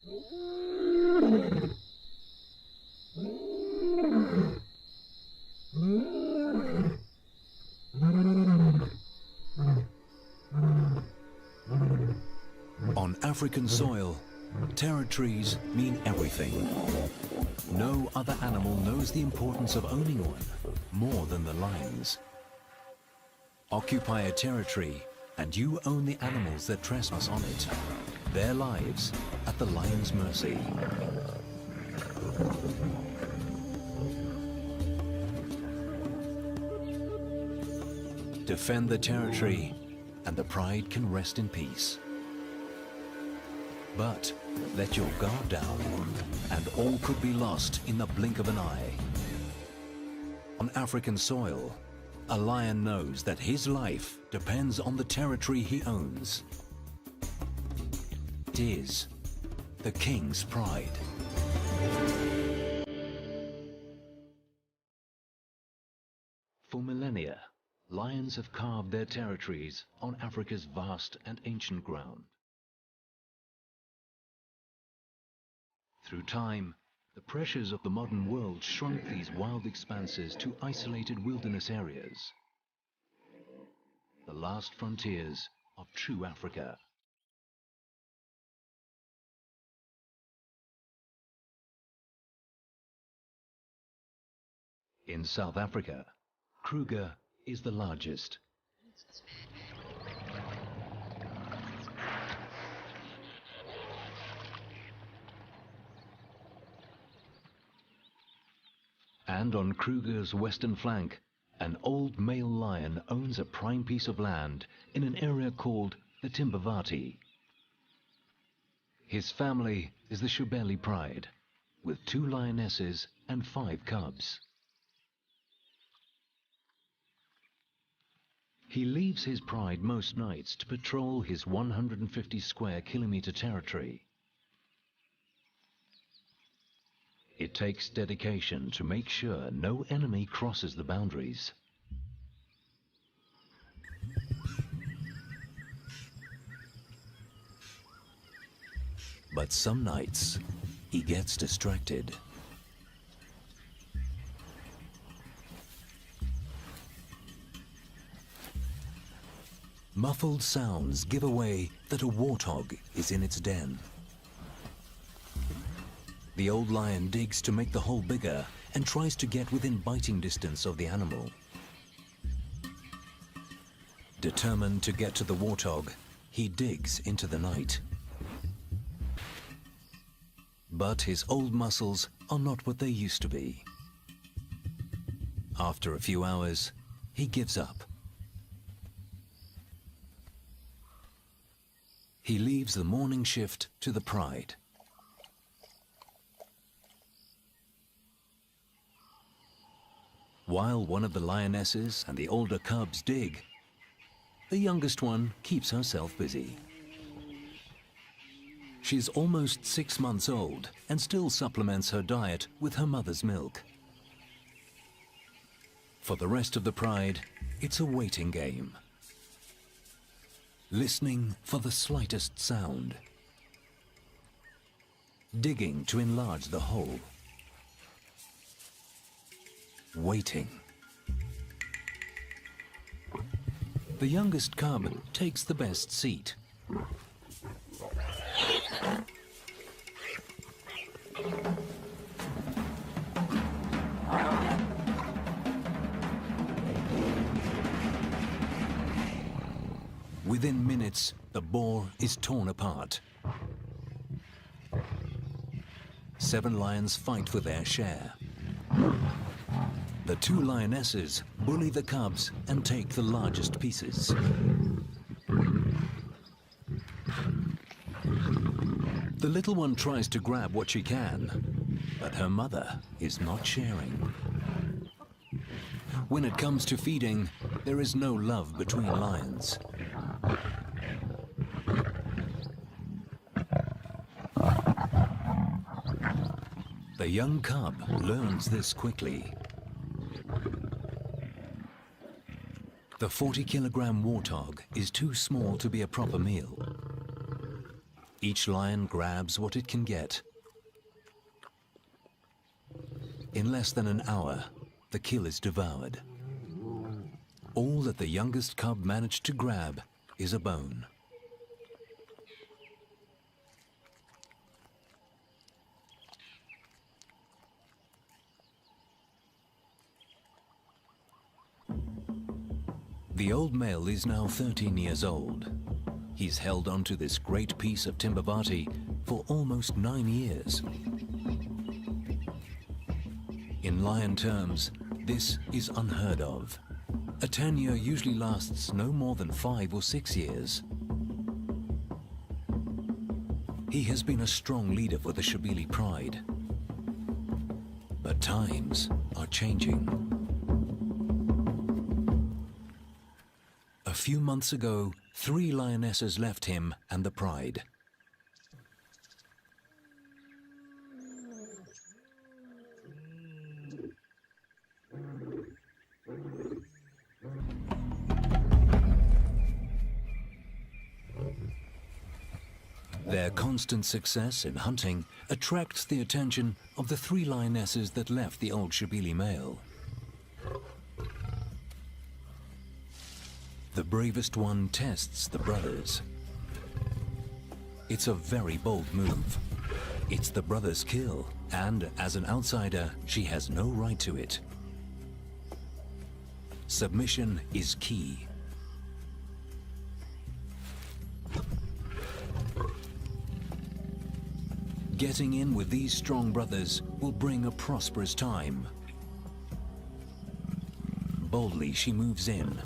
On African soil, territories mean everything. No other animal knows the importance of owning one more than the lions. Occupy a territory and you own the animals that trespass on it, their lives at the lion's mercy. Defend the territory and the pride can rest in peace. But let your guard down and all could be lost in the blink of an eye. On African soil, a lion knows that his life depends on the territory he owns. It is the king's pride. For millennia, lions have carved their territories on Africa's vast and ancient ground. Through time, the pressures of the modern world shrunk these wild expanses to isolated wilderness areas, the last frontiers of true Africa. In South Africa, Kruger is the largest. And on Kruger's western flank, an old male lion owns a prime piece of land in an area called the Timbavati. His family is the Shubeli pride, with 2 lionesses and 5 cubs. He leaves his pride most nights to patrol his 150 square kilometer territory. It takes dedication to make sure no enemy crosses the boundaries. But some nights, he gets distracted. Muffled sounds give away that a warthog is in its den. The old lion digs to make the hole bigger and tries to get within biting distance of the animal. Determined to get to the warthog, he digs into the night. But his old muscles are not what they used to be. After a few hours, he gives up. He leaves the morning shift to the pride. While one of the lionesses and the older cubs dig, the youngest one keeps herself busy. She's almost 6 months old and still supplements her diet with her mother's milk. For the rest of the pride, it's a waiting game. Listening for the slightest sound. Digging to enlarge the hole. Waiting. The youngest cub takes the best seat. Within minutes, the boar is torn apart. 7 lions fight for their share. The 2 lionesses bully the cubs and take the largest pieces. The little one tries to grab what she can, but her mother is not sharing. When it comes to feeding, there is no love between lions. The young cub learns this quickly. The 40-kilogram warthog is too small to be a proper meal. Each lion grabs what it can get. In less than an hour, the kill is devoured. All that the youngest cub managed to grab is a bone. The old male is now 13 years old. He's held onto this great piece of Timbavati for almost 9 years. In lion terms, this is unheard of. A tenure usually lasts no more than 5 or 6 years. He has been a strong leader for the Shabili pride. But times are changing. A few months ago, 3 lionesses left him and the pride. Their constant success in hunting attracts the attention of the 3 lionesses that left the old Shabili male. The bravest one tests the brothers. It's a very bold move. It's the brother's kill, and as an outsider, she has no right to it. Submission is key. Getting in with these strong brothers will bring a prosperous time. Boldly she moves in,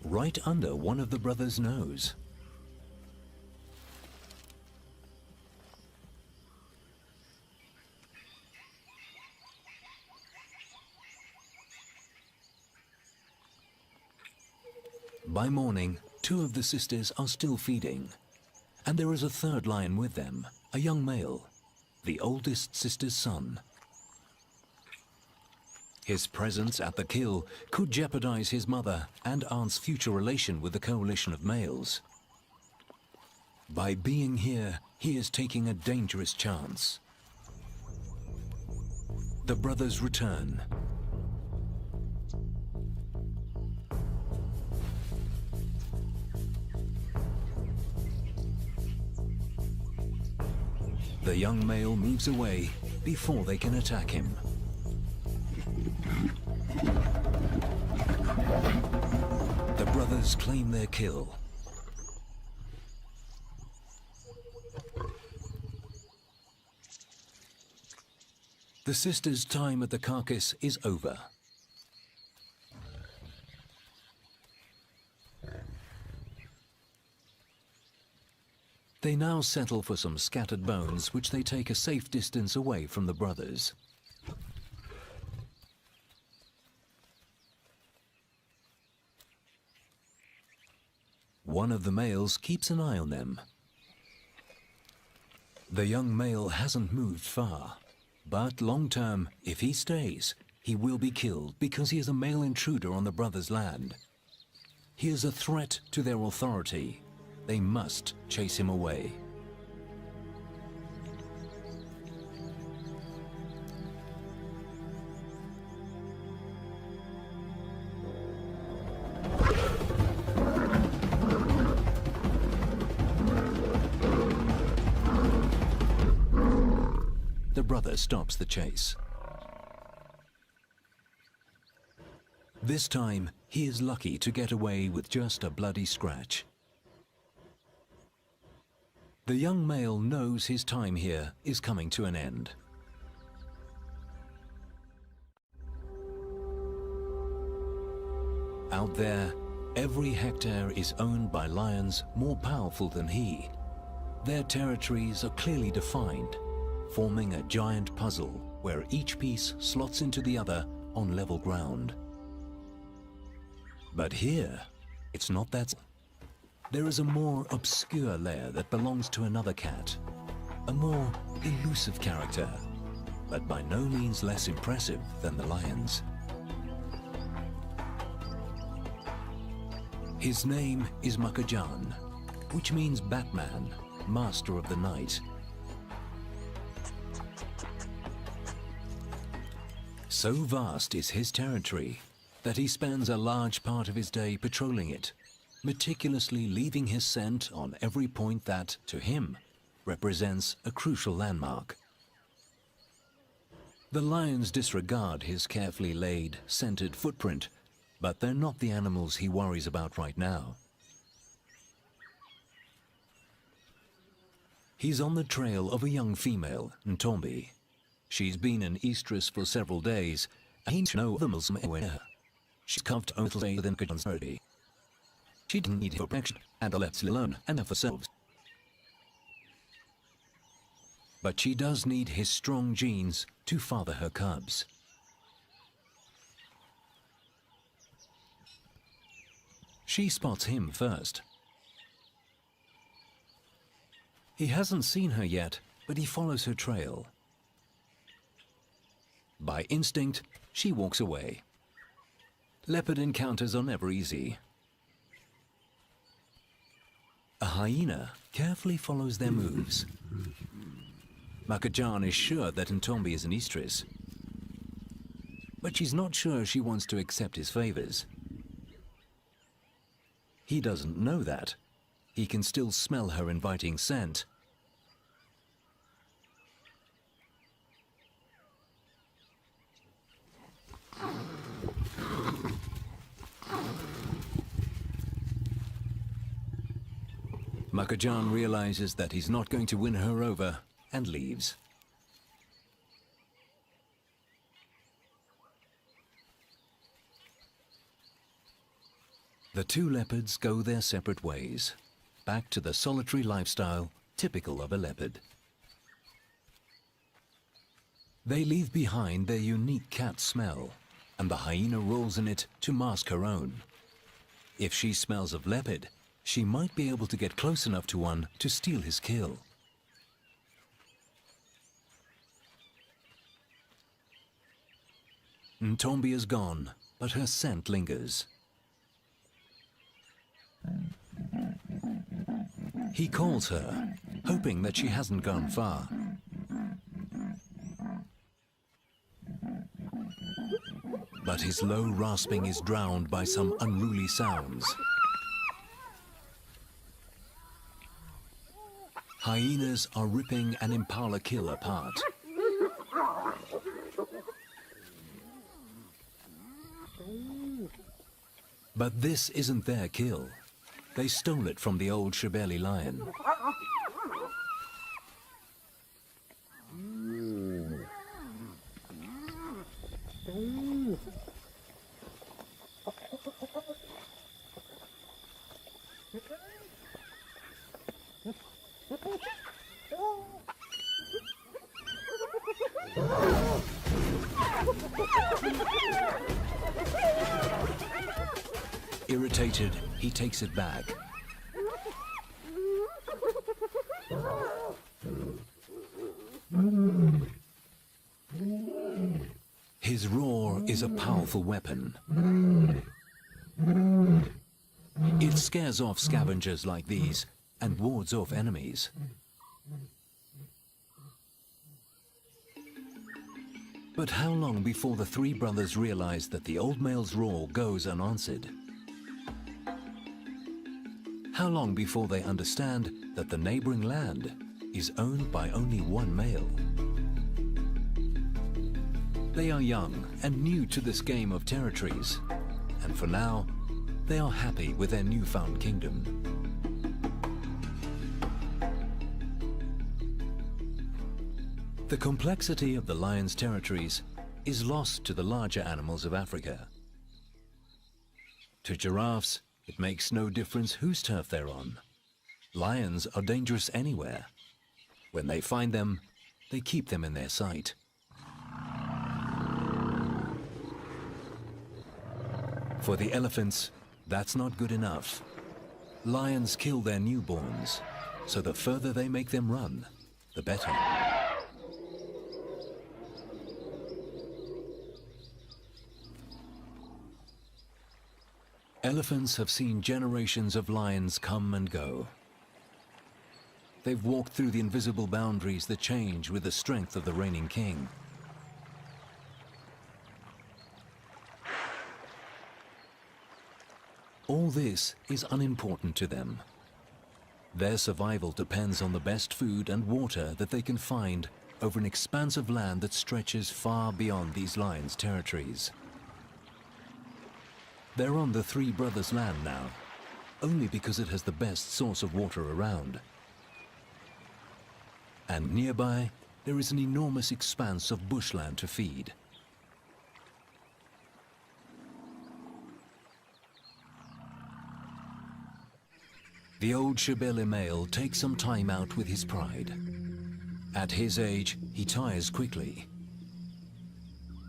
right under one of the brothers' nose. By morning, 2 of the sisters are still feeding. And there is a 3rd lion with them, a young male, the oldest sister's son. His presence at the kill could jeopardize his mother and aunt's future relation with the coalition of males. By being here, he is taking a dangerous chance. The brothers return. The young male moves away before they can attack him. The brothers claim their kill. The sisters' time at the carcass is over. They now settle for some scattered bones, which they take a safe distance away from the brothers. One of the males keeps an eye on them. The young male hasn't moved far, but long term, if he stays, he will be killed because he is a male intruder on the brothers' land. He is a threat to their authority. They must chase him away. The brother stops the chase. This time, he is lucky to get away with just a bloody scratch. The young male knows his time here is coming to an end. Out there, every hectare is owned by lions more powerful than he. Their territories are clearly defined, forming a giant puzzle where each piece slots into the other on level ground. But here, it's not that. There is a more obscure layer that belongs to another cat, a more elusive character, but by no means less impressive than the lions. His name is Makajan, which means Batman, master of the night. So vast is his territory that he spends a large part of his day patrolling it, meticulously leaving his scent on every point that, to him, represents a crucial landmark. The lions disregard his carefully laid, scented footprint, but they're not the animals he worries about right now. He's on the trail of a young female, Ntombi. She's been in estrus for several days, and he knows the Muslim anywhere. She's carved a little way within Kajan's body. She didn't need her protection, and left alone, and have herself. But she does need his strong genes to father her cubs. She spots him first. He hasn't seen her yet, but he follows her trail. By instinct, she walks away. Leopard encounters are never easy. A hyena carefully follows their moves. Makajan is sure that Ntombi is an estrus, but she's not sure she wants to accept his favors. He doesn't know that. He can still smell her inviting scent. Makajan realizes that he's not going to win her over and leaves. The two leopards go their separate ways, back to the solitary lifestyle typical of a leopard. They leave behind their unique cat smell, and the hyena rolls in it to mask her own. If she smells of leopard, she might be able to get close enough to one to steal his kill. Ntombi is gone, but her scent lingers. He calls her, hoping that she hasn't gone far. But his low rasping is drowned by some unruly sounds. Hyenas are ripping an impala kill apart. But this isn't their kill. They stole it from the old Shibeli lion. Irritated, he takes it back. His roar is a powerful weapon. It scares off scavengers like these and wards off enemies. But how long before the three brothers realize that the old male's roar goes unanswered? How long before they understand that the neighboring land is owned by only one male? They are young and new to this game of territories, and for now, they are happy with their newfound kingdom. The complexity of the lion's territories is lost to the larger animals of Africa. To giraffes, it makes no difference whose turf they're on. Lions are dangerous anywhere. When they find them, they keep them in their sight. For the elephants, that's not good enough. Lions kill their newborns, so the further they make them run, the better. Elephants have seen generations of lions come and go. They've walked through the invisible boundaries that change with the strength of the reigning king. All this is unimportant to them. Their survival depends on the best food and water that they can find over an expanse of land that stretches far beyond these lions' territories. They're on the three brothers' land now, only because it has the best source of water around. And nearby, there is an enormous expanse of bushland to feed. The old Shibele male takes some time out with his pride. At his age, he tires quickly.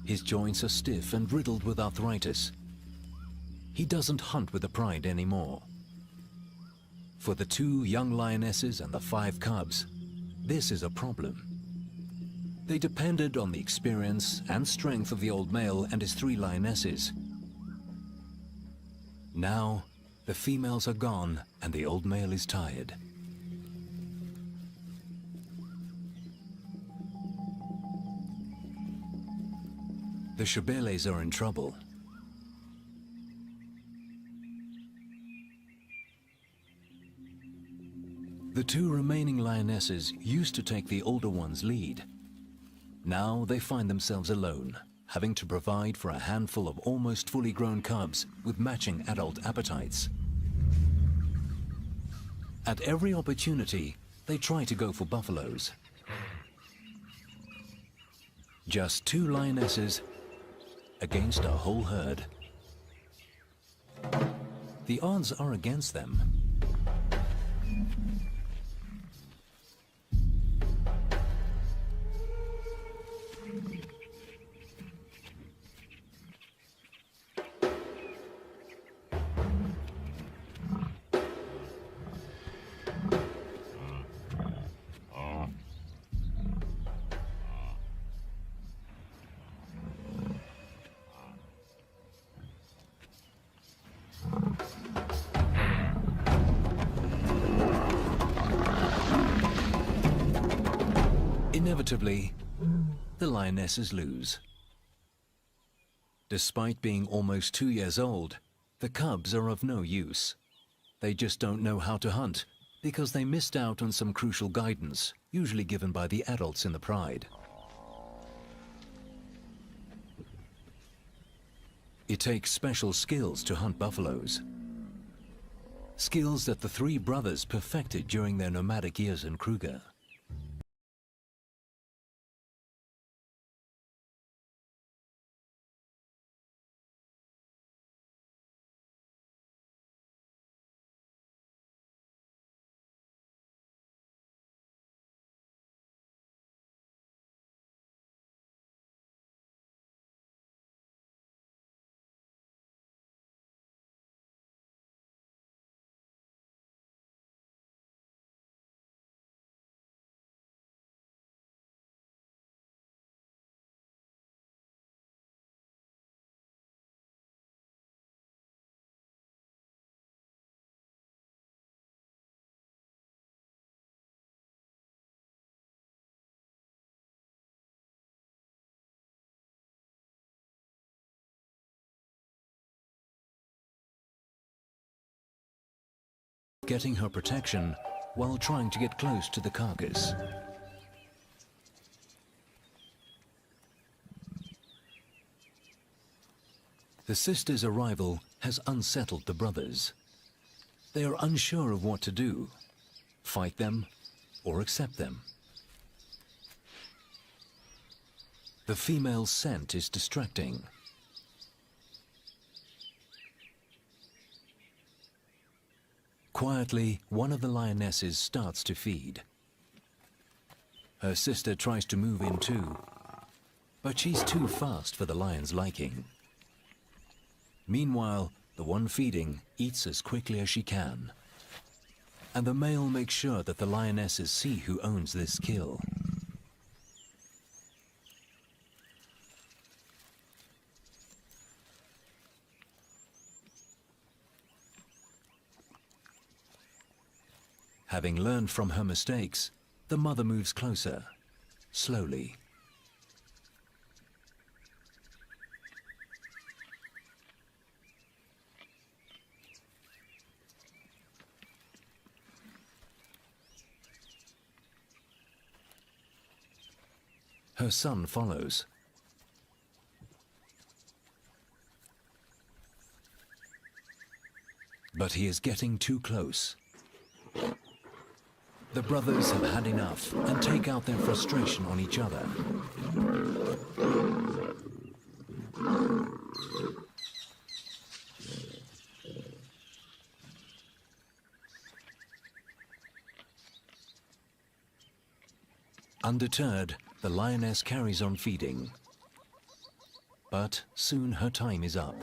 His joints are stiff and riddled with arthritis. He doesn't hunt with the pride anymore. For the 2 young lionesses and the 5 cubs, this is a problem. They depended on the experience and strength of the old male and his 3 lionesses. Now, the females are gone and the old male is tired. The Shibeles are in trouble. The 2 remaining lionesses used to take the older one's lead. Now they find themselves alone, having to provide for a handful of almost fully grown cubs with matching adult appetites. At every opportunity, they try to go for buffaloes. Just 2 lionesses against a whole herd. The odds are against them. Inevitably, the lionesses lose. Despite being almost 2 years old, the cubs are of no use. They just don't know how to hunt because they missed out on some crucial guidance, usually given by the adults in the pride. It takes special skills to hunt buffaloes. Skills that the 3 brothers perfected during their nomadic years in Kruger. Getting her protection while trying to get close to the carcass. The sisters' arrival has unsettled the brothers. They are unsure of what to do, fight them or accept them. The female scent is distracting. Quietly, one of the lionesses starts to feed. Her sister tries to move in too, but she's too fast for the lion's liking. Meanwhile, the one feeding eats as quickly as she can. And the male makes sure that the lionesses see who owns this kill. Having learned from her mistakes, the mother moves closer, slowly. Her son follows. But he is getting too close. The brothers have had enough and take out their frustration on each other. Undeterred, the lioness carries on feeding. But soon her time is up.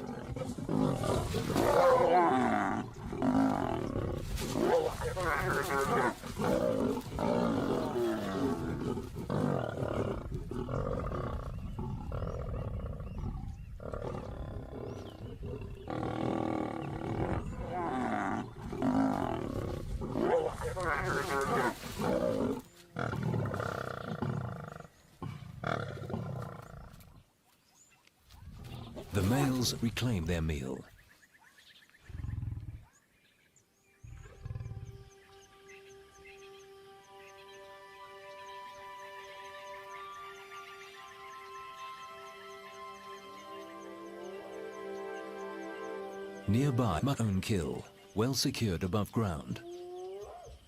The males reclaim their meal. Nearby, my own kill, well secured above ground.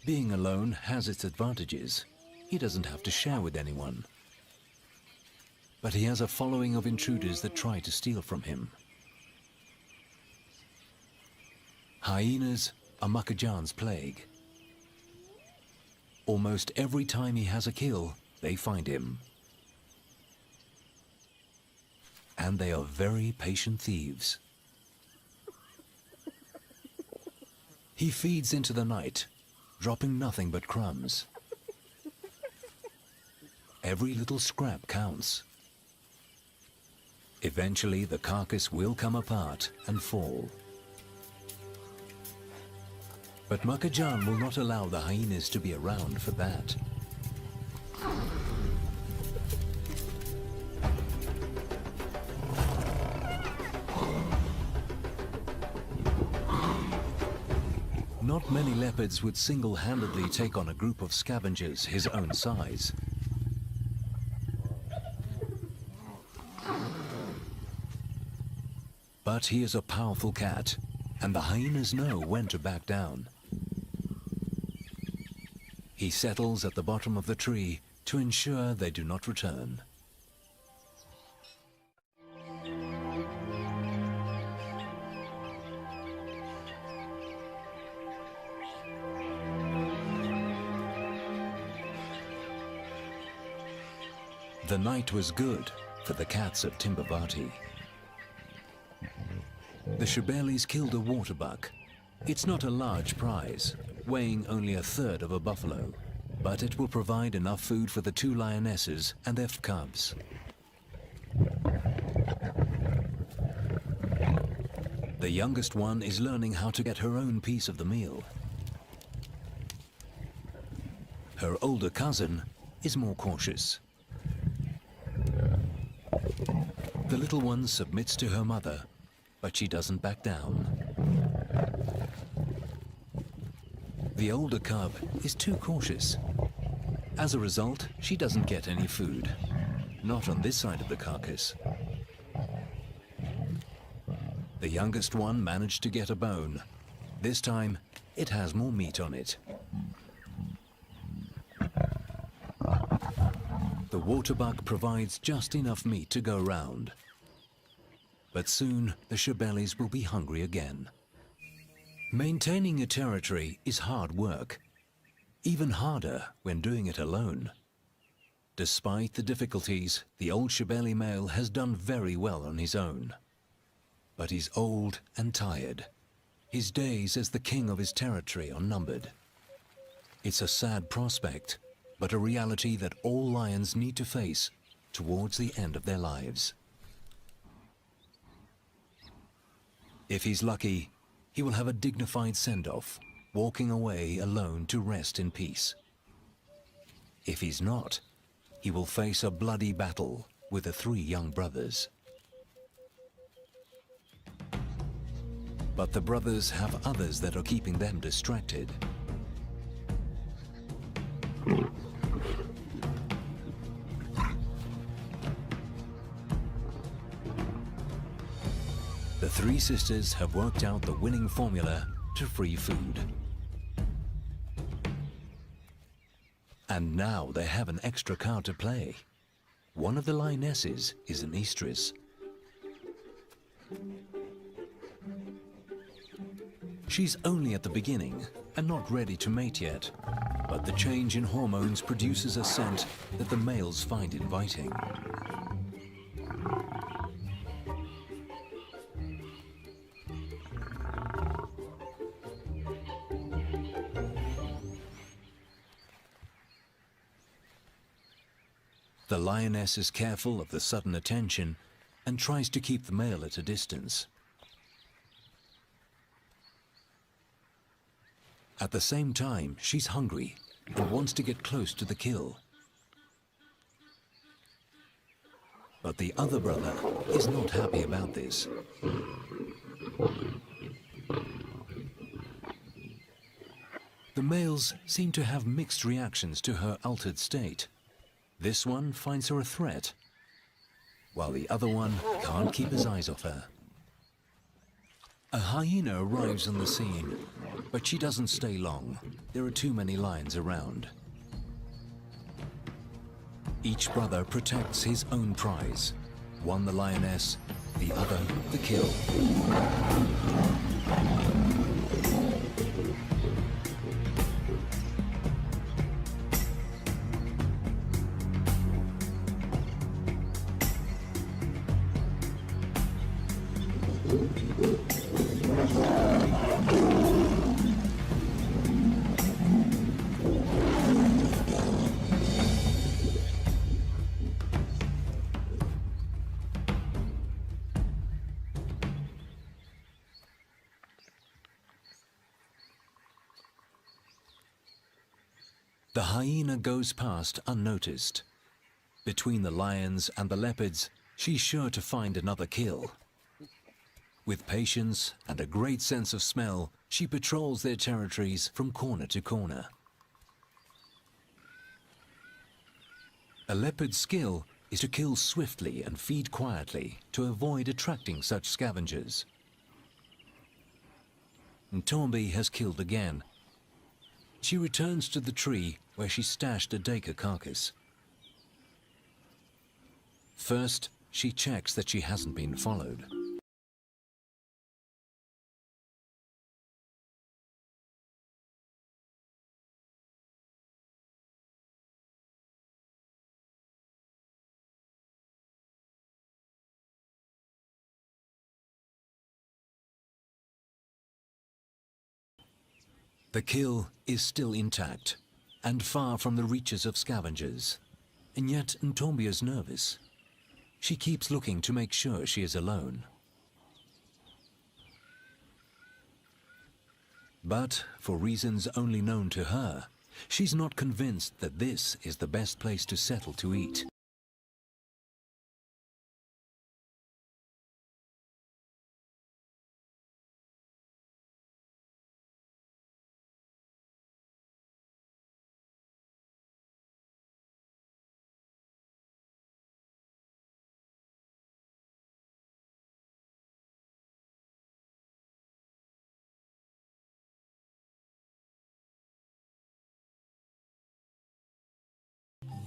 Being alone has its advantages. He doesn't have to share with anyone. But he has a following of intruders that try to steal from him. Hyenas are Makajan's plague. Almost every time he has a kill, they find him. And they are very patient thieves. He feeds into the night, dropping nothing but crumbs. Every little scrap counts. Eventually, the carcass will come apart and fall. But Makajan will not allow the hyenas to be around for that. Not many leopards would single-handedly take on a group of scavengers his own size. But he is a powerful cat, and the hyenas know when to back down. He settles at the bottom of the tree to ensure they do not return. The night was good for the cats of Timbavati. The Shebelis killed a waterbuck. It's not a large prize, weighing only 1/3 of a buffalo, but it will provide enough food for the 2 lionesses and their cubs. The youngest one is learning how to get her own piece of the meal. Her older cousin is more cautious. The little one submits to her mother, but she doesn't back down. The older cub is too cautious. As a result, she doesn't get any food. Not on this side of the carcass. The youngest one managed to get a bone. This time, it has more meat on it. The waterbuck provides just enough meat to go round. But soon, the Shebelis will be hungry again. Maintaining a territory is hard work, even harder when doing it alone. Despite the difficulties, the old Shebeli male has done very well on his own. But he's old and tired. His days as the king of his territory are numbered. It's a sad prospect, but a reality that all lions need to face towards the end of their lives. If he's lucky, he will have a dignified send-off, walking away alone to rest in peace. If he's not, he will face a bloody battle with the three young brothers. But the brothers have others that are keeping them distracted. The three sisters have worked out the winning formula to free food. And now they have an extra card to play. One of the lionesses is an estrus. She's only at the beginning and not ready to mate yet, but the change in hormones produces a scent that the males find inviting. The lioness is careful of the sudden attention and tries to keep the male at a distance. At the same time, she's hungry and wants to get close to the kill. But the other brother is not happy about this. The males seem to have mixed reactions to her altered state. This one finds her a threat, while the other one can't keep his eyes off her. A hyena arrives on the scene, but she doesn't stay long. There are too many lions around. Each brother protects his own prize. One the lioness, the other the kill. The hyena goes past unnoticed. Between the lions and the leopards, she's sure to find another kill. With patience and a great sense of smell, she patrols their territories from corner to corner. A leopard's skill is to kill swiftly and feed quietly to avoid attracting such scavengers. Ntombi has killed again. She returns to the tree where she stashed a Dacre carcass. First, she checks that she hasn't been followed. The kill is still intact and far from the reaches of scavengers. And yet Ntombi is nervous. She keeps looking to make sure she is alone. But, for reasons only known to her, she's not convinced that this is the best place to settle to eat.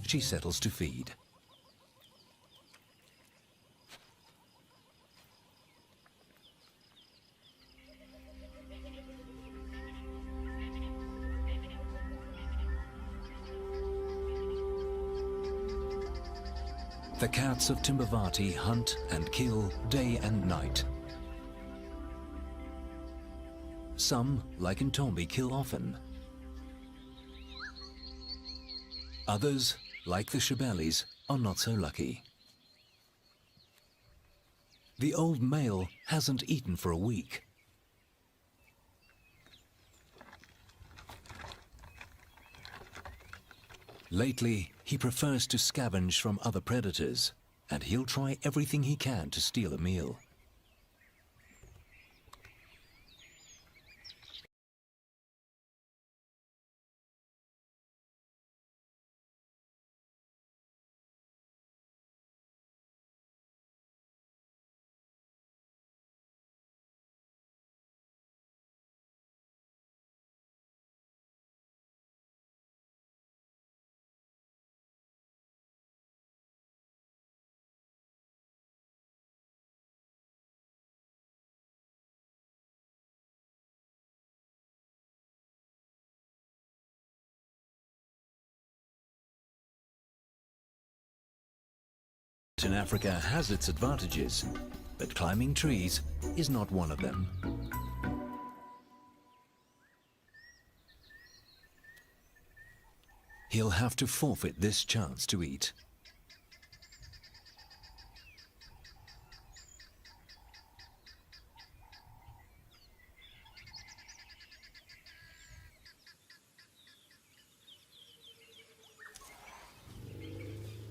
She settles to feed. The cats of Timbavati hunt and kill day and night. Some, like Ntombi, kill often. Others, like the Shabelis, are not so lucky. The old male hasn't eaten for a week. Lately, he prefers to scavenge from other predators, and he'll try everything he can to steal a meal. In Africa has its advantages, but climbing trees is not one of them. He'll have to forfeit this chance to eat.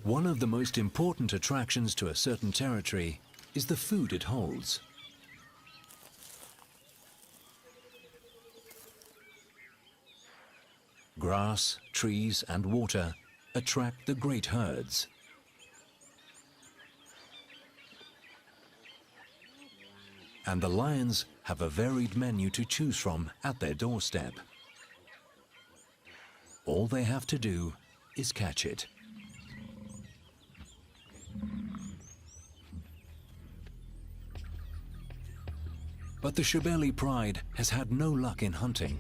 One of the most important attractions to a certain territory is the food it holds. Grass, trees, and water attract the great herds. And the lions have a varied menu to choose from at their doorstep. All they have to do is catch it. But the Shebeli pride has had no luck in hunting.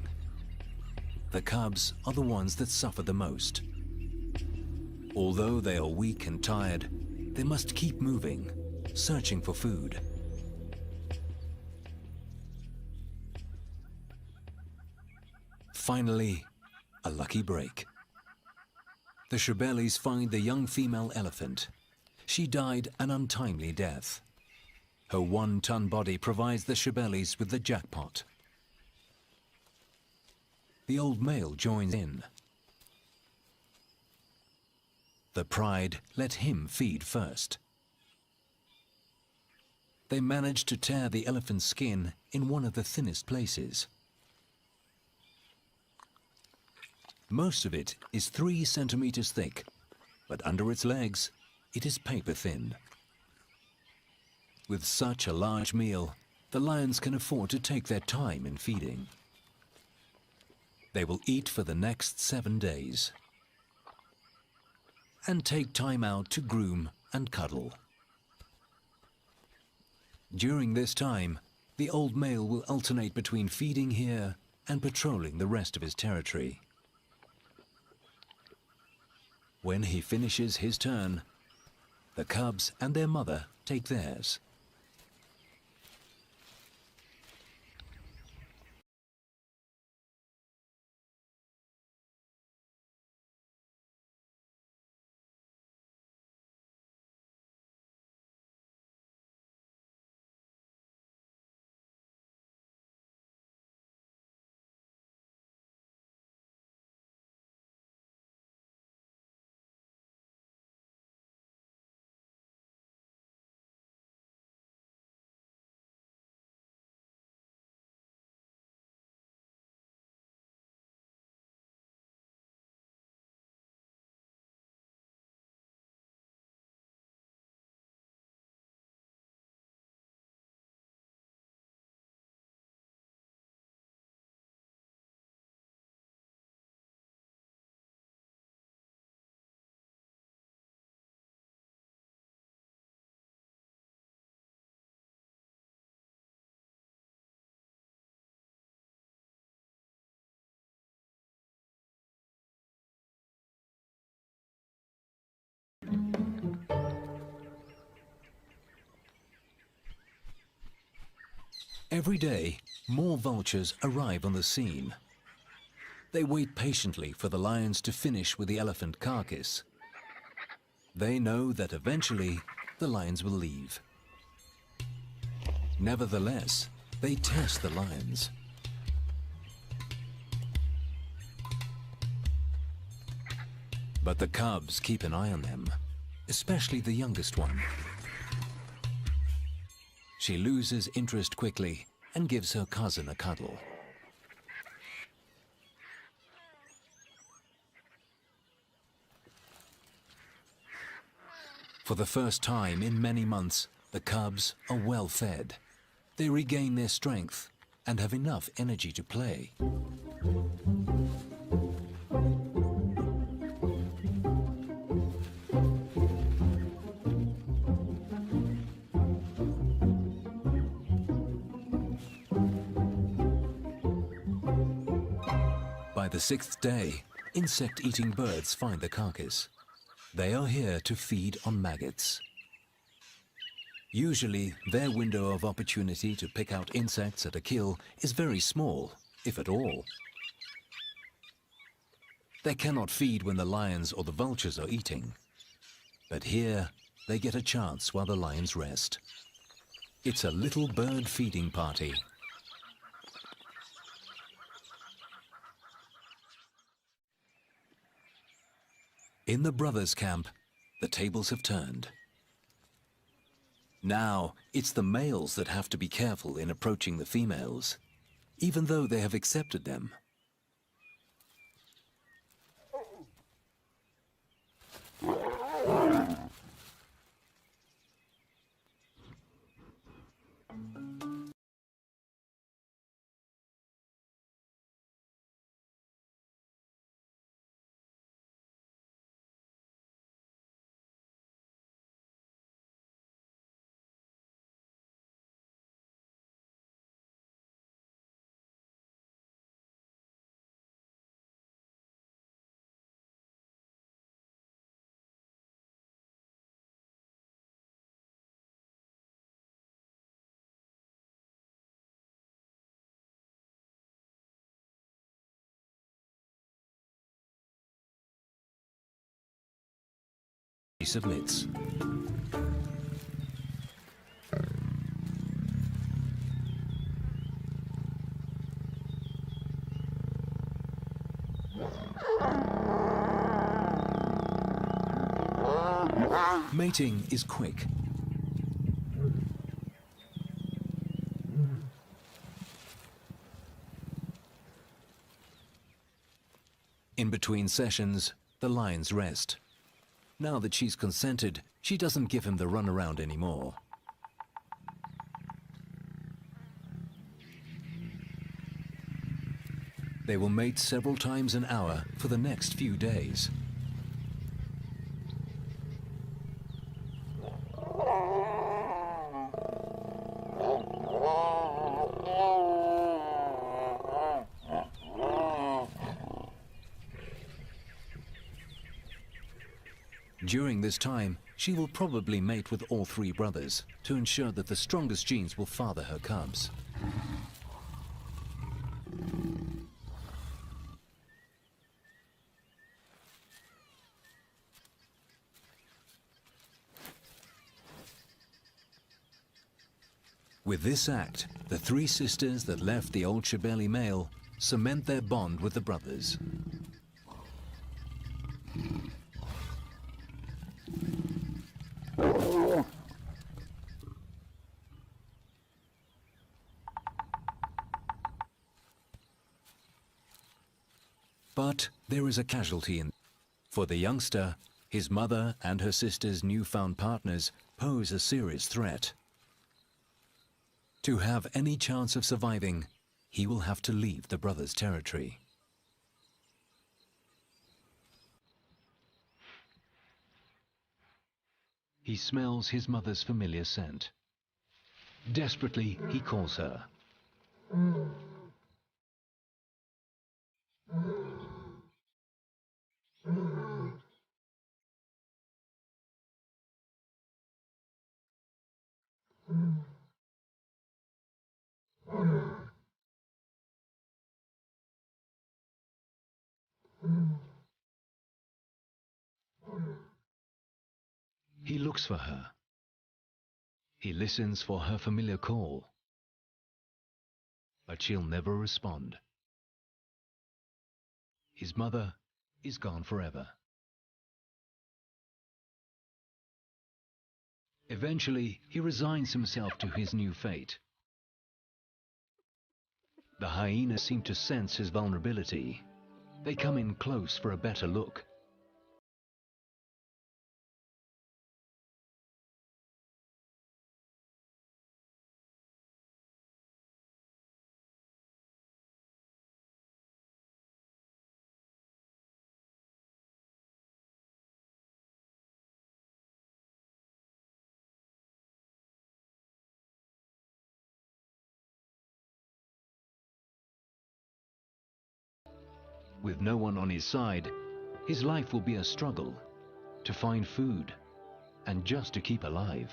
The cubs are the ones that suffer the most. Although they are weak and tired, they must keep moving, searching for food. Finally, a lucky break. The Shebelis find the young female elephant. She died an untimely death. Her 1-ton body provides the Shebelis with the jackpot. The old male joins in. The pride let him feed first. They manage to tear the elephant's skin in one of the thinnest places. Most of it is 3 centimeters thick, but under its legs, it is paper thin. With such a large meal, the lions can afford to take their time in feeding. They will eat for the next 7 days and take time out to groom and cuddle. During this time, the old male will alternate between feeding here and patrolling the rest of his territory. When he finishes his turn, the cubs and their mother take theirs. Every day, more vultures arrive on the scene. They wait patiently for the lions to finish with the elephant carcass. They know that eventually the lions will leave. Nevertheless, they test the lions. But the cubs keep an eye on them, especially the youngest one. She loses interest quickly and gives her cousin a cuddle. For the first time in many months, the cubs are well fed. They regain their strength and have enough energy to play. By the sixth day, insect-eating birds find the carcass. They are here to feed on maggots. Usually, their window of opportunity to pick out insects at a kill is very small, if at all. They cannot feed when the lions or the vultures are eating. But here, they get a chance while the lions rest. It's a little bird feeding party. In the brothers' camp, the tables have turned. Now, it's the males that have to be careful in approaching the females, even though they have accepted them. She submits. Mating is quick. In between sessions, the lions rest. Now that she's consented, she doesn't give him the runaround anymore. They will mate several times an hour for the next few days. During this time, she will probably mate with all three brothers to ensure that the strongest genes will father her cubs. With this act, the three sisters that left the old Shibeli male cement their bond with the brothers. But there is a casualty for the youngster. His mother and her sister's newfound partners pose a serious threat. To have any chance of surviving, he will have to leave the brothers' territory. He smells his mother's familiar scent. Desperately, he calls her. He looks for her. He listens for her familiar call. But she'll never respond. His mother is gone forever. Eventually, he resigns himself to his new fate. The hyenas seem to sense his vulnerability. They come in close for a better look. With no one on his side, his life will be a struggle to find food and just to keep alive.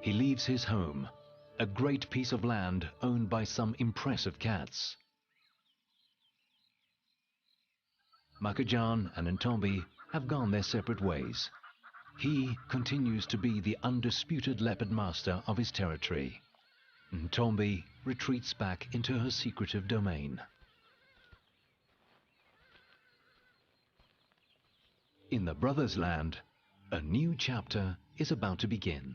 He leaves his home, a great piece of land owned by some impressive cats. Makajan and Ntombi have gone their separate ways. He continues to be the undisputed leopard master of his territory. Ntombi retreats back into her secretive domain. In the Brothers' Land, a new chapter is about to begin.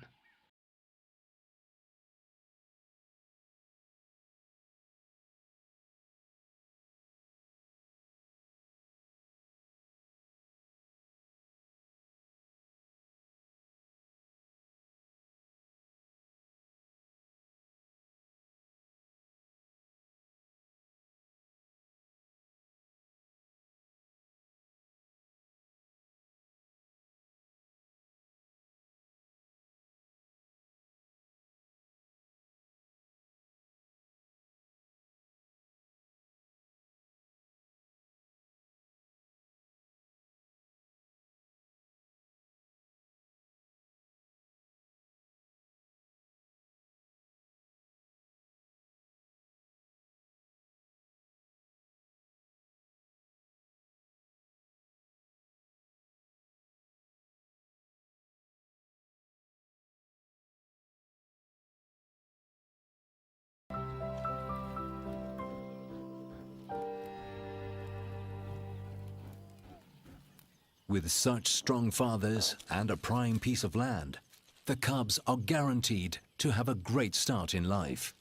With such strong fathers and a prime piece of land, the cubs are guaranteed to have a great start in life.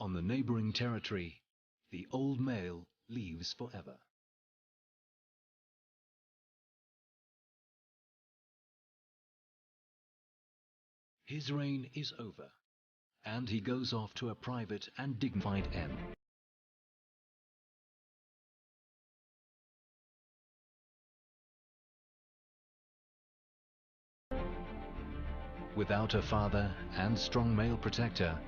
On the neighboring territory, the old male leaves forever. His reign is over, and he goes off to a private and dignified end. Without a father and strong male protector,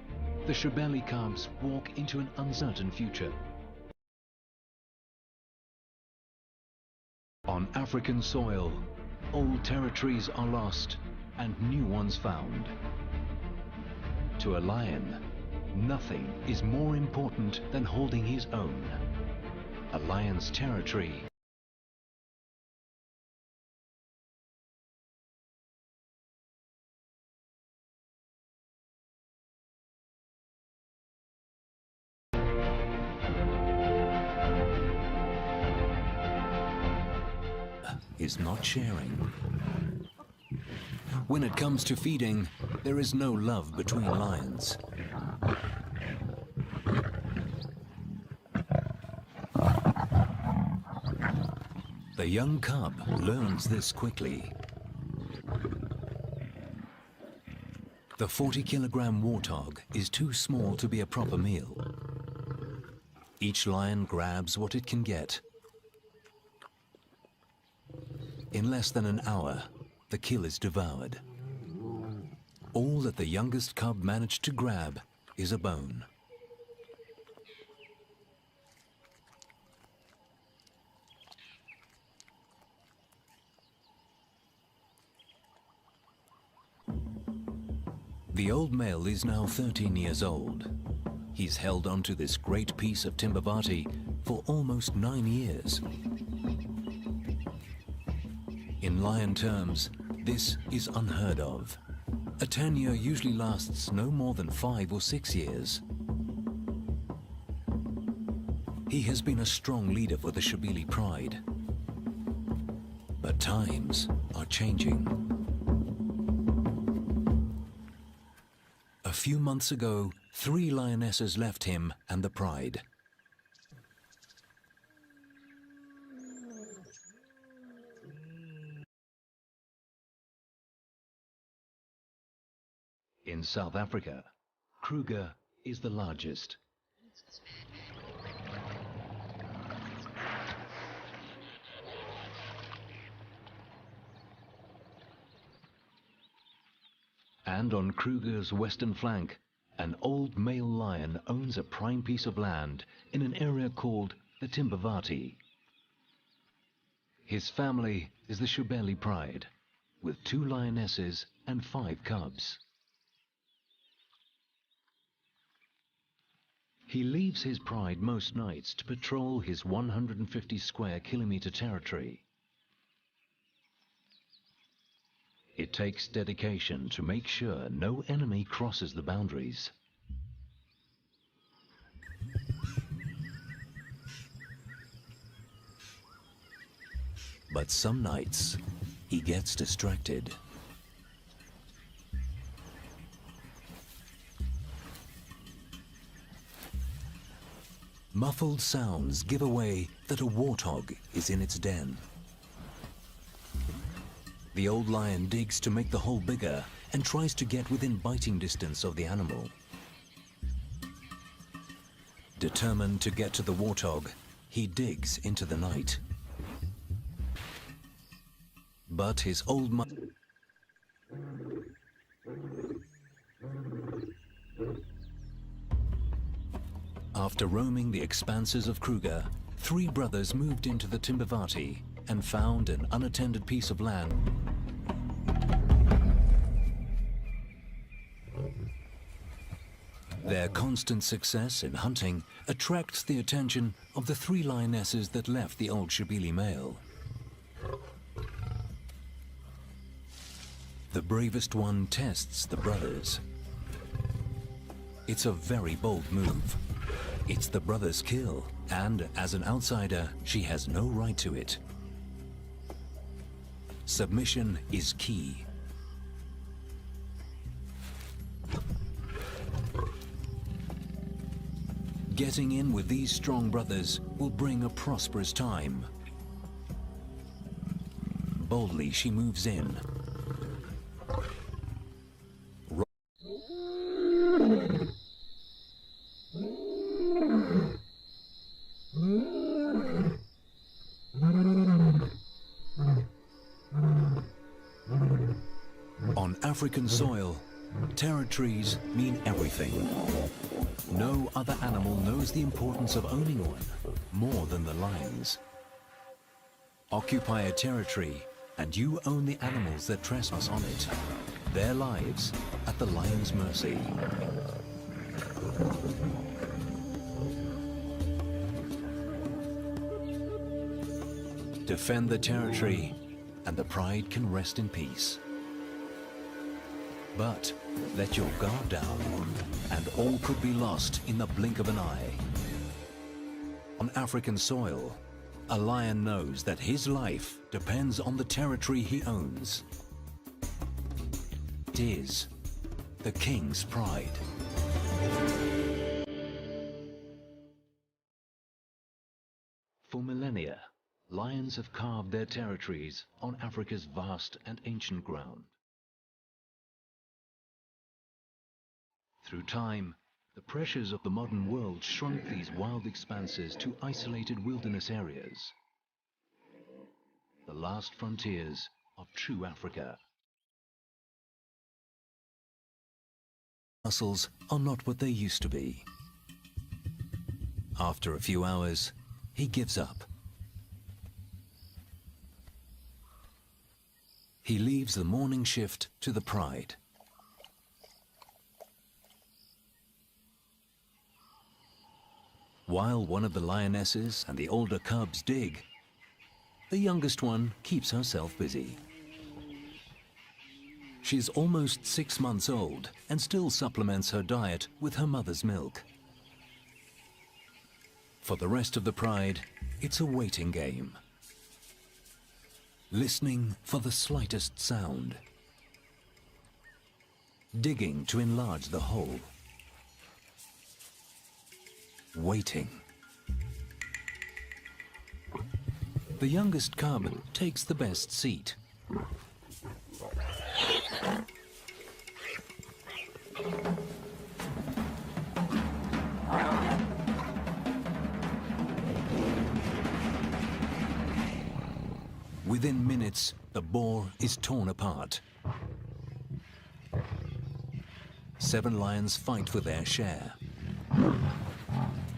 the Shebeli cubs walk into an uncertain future. On African soil, old territories are lost and new ones found. To a lion, nothing is more important than holding his own. A lion's territory is not sharing. When it comes to feeding, there is no love between lions. The young cub learns this quickly. The 40-kilogram warthog is too small to be a proper meal. Each lion grabs what it can get. In less than an hour, the kill is devoured. All that the youngest cub managed to grab is a bone. The old male is now 13 years old. He's held onto this great piece of Timbavati for almost 9 years. In lion terms, this is unheard of. A tenure usually lasts no more than 5 or 6 years. He has been a strong leader for the Shabili pride. But times are changing. A few months ago, 3 lionesses left him and the pride. In South Africa, Kruger is the largest. And on Kruger's western flank, an old male lion owns a prime piece of land in an area called the Timbavati. His family is the Shabeli pride, with 2 lionesses and 5 cubs. He leaves his pride most nights to patrol his 150 square kilometer territory. It takes dedication to make sure no enemy crosses the boundaries. But some nights, he gets distracted. Muffled sounds give away that a warthog is in its den. The old lion digs to make the hole bigger and tries to get within biting distance of the animal. Determined to get to the warthog, he digs into the night. But his old After roaming the expanses of Kruger, 3 brothers moved into the Timbavati and found an unattended piece of land. Their constant success in hunting attracts the attention of the 3 lionesses that left the old Shabili male. The bravest one tests the brothers. It's a very bold move. It's the brother's kill, and as an outsider, she has no right to it. Submission is key. Getting in with these strong brothers will bring a prosperous time. Boldly she moves in. On African soil, territories mean everything. No other animal knows the importance of owning one more than the lions. Occupy a territory and you own the animals that trespass on it, their lives at the lion's mercy. Defend the territory and the pride can rest in peace. But let your guard down and all could be lost in the blink of an eye. On African soil, a lion knows that his life depends on the territory he owns. It is the king's pride. For millennia, lions have carved their territories on Africa's vast and ancient ground. Through time, the pressures of the modern world shrunk these wild expanses to isolated wilderness areas, the last frontiers of true Africa. Muscles are not what they used to be. After a few hours, he gives up. He leaves the morning shift to the pride. While one of the lionesses and the older cubs dig, The youngest one keeps herself busy. She's almost 6 months old and still supplements her diet with her mother's milk. For the rest of the pride, it's a waiting game. Listening for the slightest sound. Digging to enlarge the hole. Waiting. The youngest cub takes the best seat. Within minutes, the boar is torn apart. 7 lions fight for their share.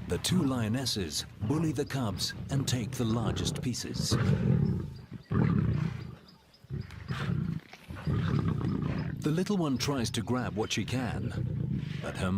The 2 lionesses bully the cubs and take the largest pieces. The little one tries to grab what she can, but her